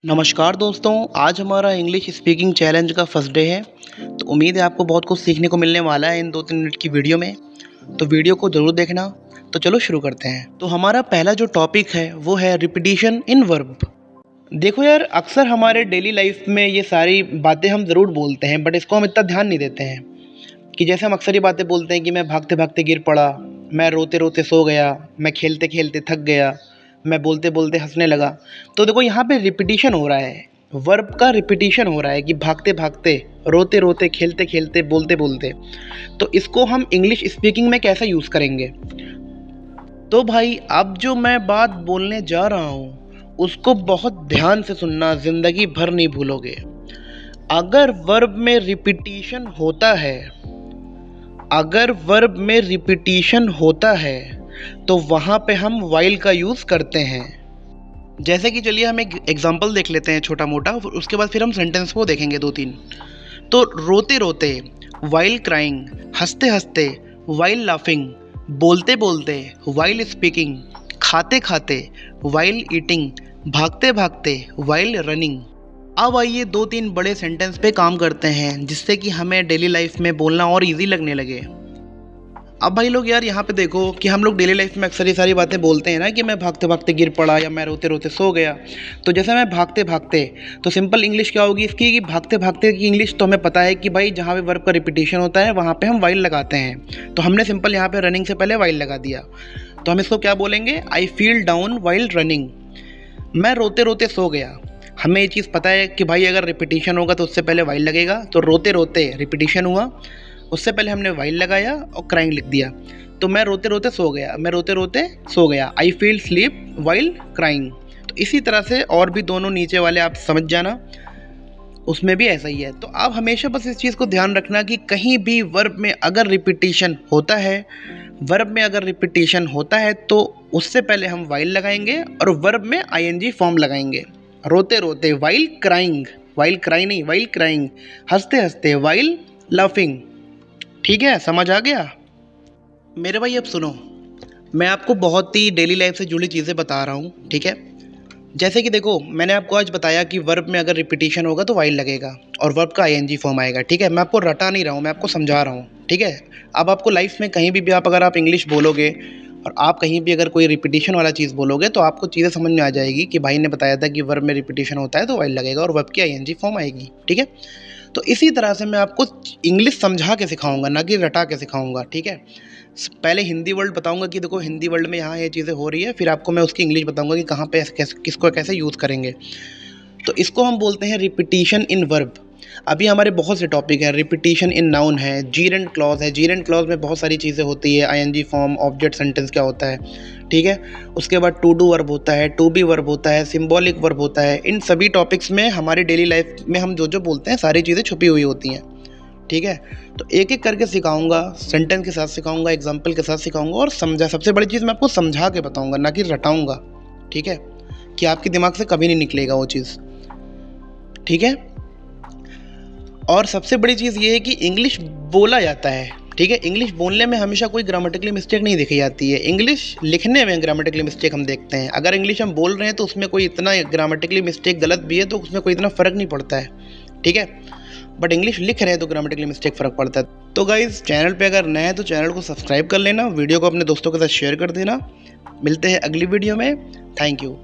नमस्कार दोस्तों, आज हमारा इंग्लिश स्पीकिंग चैलेंज का फर्स्ट डे है। तो उम्मीद है आपको बहुत कुछ सीखने को मिलने वाला है इन 2-3 मिनट की वीडियो में। तो वीडियो को ज़रूर देखना। तो चलो शुरू करते हैं। तो हमारा पहला जो टॉपिक है वो है रिपीटिशन इन वर्ब। देखो यार, अक्सर हमारे डेली लाइफ में ये सारी बातें हम ज़रूर बोलते हैं, बट इसको हम इतना ध्यान नहीं देते हैं। कि जैसे हम अक्सर ये बातें बोलते हैं कि मैं भागते भागते गिर पड़ा, मैं रोते रोते सो गया, मैं खेलते खेलते थक गया, मैं बोलते बोलते हंसने लगा। तो देखो यहाँ पे रिपीटिशन हो रहा है, वर्ब का रिपीटिशन हो रहा है कि भागते भागते, रोते रोते, खेलते खेलते, बोलते बोलते। तो इसको हम इंग्लिश स्पीकिंग में कैसे यूज़ करेंगे? तो भाई, अब जो मैं बात बोलने जा रहा हूँ उसको बहुत ध्यान से सुनना, ज़िंदगी भर नहीं भूलोगे। अगर वर्ब में रिपीटिशन होता है, अगर वर्ब में रिपीटिशन होता है तो वहाँ पे हम वाइल का यूज़ करते हैं। जैसे कि चलिए हम एक एग्जांपल देख लेते हैं छोटा मोटा, उसके बाद फिर हम सेंटेंस को देखेंगे 2-3। तो रोते रोते, वाइल क्राइंग, हंसते हंसते, वाइल लाफिंग, बोलते बोलते, वाइल स्पीकिंग, खाते खाते, वाइल ईटिंग, भागते भागते, वाइल रनिंग। अब आइए 2-3 बड़े सेंटेंस पे काम करते हैं जिससे कि हमें डेली लाइफ में बोलना और इजी लगने लगे। अब भाई लोग यार, यहाँ पे देखो कि हम लोग डेली लाइफ में अक्सर ये सारी बातें बोलते हैं ना कि मैं भागते भागते गिर पड़ा या मैं रोते रोते सो गया। तो जैसे मैं भागते भागते, तो सिंपल इंग्लिश क्या होगी इसकी कि भागते भागते की इंग्लिश तो हमें पता है कि भाई जहाँ पे वर्ब का रिपीटिशन होता है वहाँ पे हम वाइल लगाते हैं। तो हमने सिंपल यहाँ पे रनिंग से पहले वाइल लगा दिया। तो हम इसको क्या बोलेंगे? I feel down while running. मैं रोते रोते सो गया। हमें ये चीज़ पता है कि भाई अगर रिपीटिशन होगा तो उससे पहले वाइल लगेगा। तो रोते रोते रिपीटिशन हुआ, उससे पहले हमने वाइल लगाया और क्राइंग लिख दिया। तो मैं रोते रोते सो गया, मैं रोते रोते सो गया, I feel sleep while crying. तो इसी तरह से और भी दोनों नीचे वाले आप समझ जाना, उसमें भी ऐसा ही है। तो आप हमेशा बस इस चीज़ को ध्यान रखना कि कहीं भी वर्ब में अगर रिपीटिशन होता है, वर्ब में अगर रिपीटिशन होता है तो उससे पहले हम वाइल लगाएंगे और वर्ब में आईएनजी फॉर्म लगाएंगे। रोते रोते वाइल क्राइंग, वाइल क्राइंग नहीं, वाइल क्राइंग, हंसते हंसते वाइल लाफिंग। ठीक है, समझ आ गया? मेरे भाई अब सुनो, मैं आपको बहुत ही डेली लाइफ से जुड़ी चीज़ें बता रहा हूँ, ठीक है? जैसे कि देखो, मैंने आपको आज बताया कि वर्ब में अगर रिपीटिशन होगा तो वाइल लगेगा और वर्ब का आईएनजी फॉर्म आएगा, ठीक है? मैं आपको रटा नहीं रहा हूँ, मैं आपको समझा रहा हूँ, ठीक है? अब आपको लाइफ में कहीं भी आप अगर आप इंग्लिश बोलोगे और आप कहीं भी अगर कोई रिपीटिशन वाला चीज़ बोलोगे तो आपको चीज़ें समझ में आ जाएगी कि भाई ने बताया था कि वर्ब में रिपीटिशन होता है तो वाइल लगेगा और वर्ब की आईएनजी फॉर्म आएगी, ठीक है? तो इसी तरह से मैं आपको इंग्लिश समझा के सिखाऊंगा, ना कि रटा के सिखाऊंगा, ठीक है? पहले हिंदी वर्ड बताऊंगा कि देखो हिंदी वर्ड में यहाँ ये चीज़ें हो रही है, फिर आपको मैं उसकी इंग्लिश बताऊंगा कि कहाँ पे किसको कैसे यूज़ करेंगे। तो इसको हम बोलते हैं रिपीटिशन इन वर्ब। अभी हमारे बहुत से टॉपिक हैं। रिपीटिशन इन नाउन है, जीरेंट क्लॉज है। जीरेंट क्लॉज में बहुत सारी चीज़ें होती है, आईएनजी फॉर्म, ऑब्जेक्ट सेंटेंस क्या होता है, ठीक है? उसके बाद टू डू वर्ब होता है, टू बी वर्ब होता है, सिंबॉलिक वर्ब होता है। इन सभी टॉपिक्स में हमारी डेली लाइफ में हम जो जो बोलते हैं सारी चीज़ें छुपी हुई होती हैं, ठीक है? तो एक एक करके सिखाऊंगा, सेंटेंस के साथ सिखाऊंगा, एग्जाम्पल के साथ सिखाऊंगा और सबसे बड़ी चीज़ मैं आपको समझा के बताऊंगा, ना कि रटाऊंगा, ठीक है? कि आपके दिमाग से कभी नहीं निकलेगा वो चीज़, ठीक है? और सबसे बड़ी चीज़ ये है कि इंग्लिश बोला जाता है, ठीक है? इंग्लिश बोलने में हमेशा कोई ग्रामेटिकली मिस्टेक नहीं देखी जाती है। इंग्लिश लिखने में ग्रामेटिकली मिस्टेक हम देखते हैं। अगर इंग्लिश हम बोल रहे हैं तो उसमें कोई इतना ग्रामेटिकली मिस्टेक गलत भी है तो उसमें कोई इतना फ़र्क नहीं पड़ता है, ठीक है? बट इंग्लिश लिख रहे हैं तो ग्रामेटिकली मिस्टेक फ़र्क पड़ता है। तो गाइज़, चैनल पे अगर नए हैं तो चैनल को सब्सक्राइब कर लेना, वीडियो को अपने दोस्तों के साथ शेयर कर देना। मिलते हैं अगली वीडियो में। Thank you.